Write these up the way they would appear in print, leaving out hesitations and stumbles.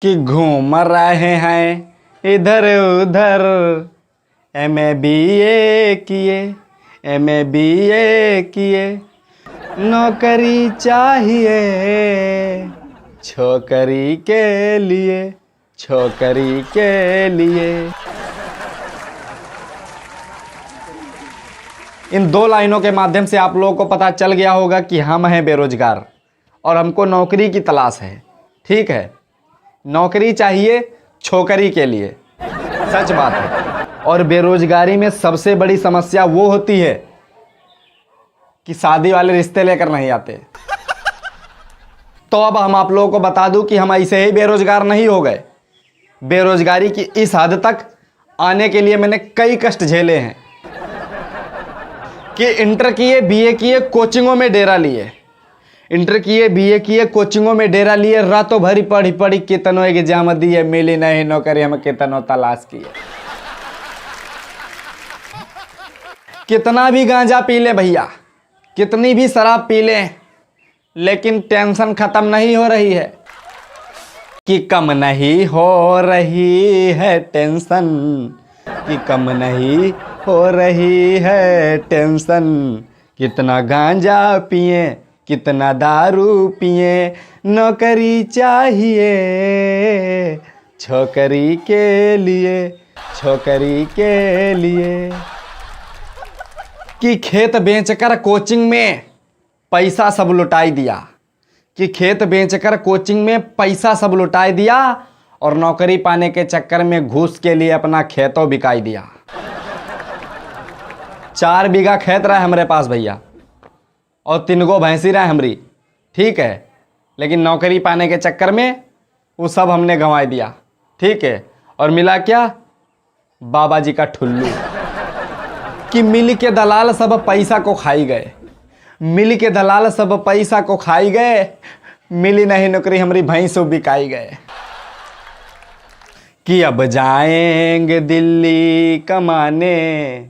कि घूम रहे हैं इधर उधर, MA BA किए, MA BA किए, नौकरी चाहिए छोकरी के लिए, छोकरी के लिए। इन दो लाइनों के माध्यम से आप लोगों को पता चल गया होगा कि हम हैं बेरोजगार और हमको नौकरी की तलाश है। ठीक है, नौकरी चाहिए छोकरी के लिए, सच बात है। और बेरोजगारी में सबसे बड़ी समस्या वो होती है कि शादी वाले रिश्ते लेकर नहीं आते। तो अब हम आप लोगों को बता दूं कि हम ऐसे ही बेरोजगार नहीं हो गए। बेरोजगारी की इस हद तक आने के लिए मैंने कई कष्ट झेले हैं कि इंटर किए, BA किए, कोचिंगों में डेरा लिए, इंटर किए, BA किए, कोचिंगों में डेरा लिए, रातों भरी पढ़ी पढ़ी कितनों एग्जाम दिए, मिली नहीं नौकरी, हम कितनों तलाश किए। कितना भी गांजा पी ले भैया, कितनी भी शराब पी ले, लेकिन टेंशन खत्म नहीं हो रही है कि कम नहीं हो रही है टेंशन, कि कम नहीं हो रही है टेंशन। कितना गांजा पिए, कितना दारू पिए, नौकरी चाहिए छोकरी के लिए, छोकरी के लिए। कि खेत बेचकर कोचिंग में पैसा सब लुटाई दिया, कि खेत बेचकर कोचिंग में पैसा सब लुटाई दिया और नौकरी पाने के चक्कर में घूस के लिए अपना खेतों बिकाई दिया। 4 बीघा खेत रहा है हमारे पास भैया और 3 गो भैंसी रहा है हमारी। ठीक है, लेकिन नौकरी पाने के चक्कर में वो सब हमने गंवा दिया। ठीक है, और मिला क्या? बाबा जी का ठुल्लू। कि मिल के दलाल सब पैसा को खाई गए, मिल के दलाल सब पैसा को खाई गए, मिली नहीं नौकरी, हमारी भैंसों बिकाई गए। कि अब जाएंगे दिल्ली कमाने,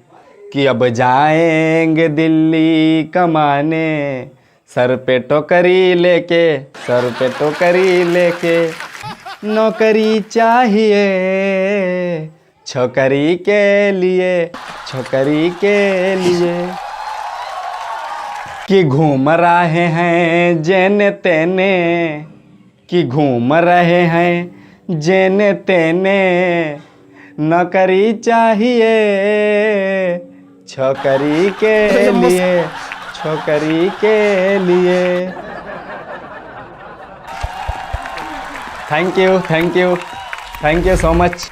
कि अब जाएंगे दिल्ली कमाने, सर पे टोकरी लेके, सर पे टोकरी लेके, नौकरी चाहिए छोकरी के लिए, छोकरी के लिए। कि घूम रहे हैं जेने तेने, कि घूम रहे हैं जेने तेने, नौकरी चाहिए छोकरी के लिए, छोकरी के लिए। Thank you, thank you, thank you so much.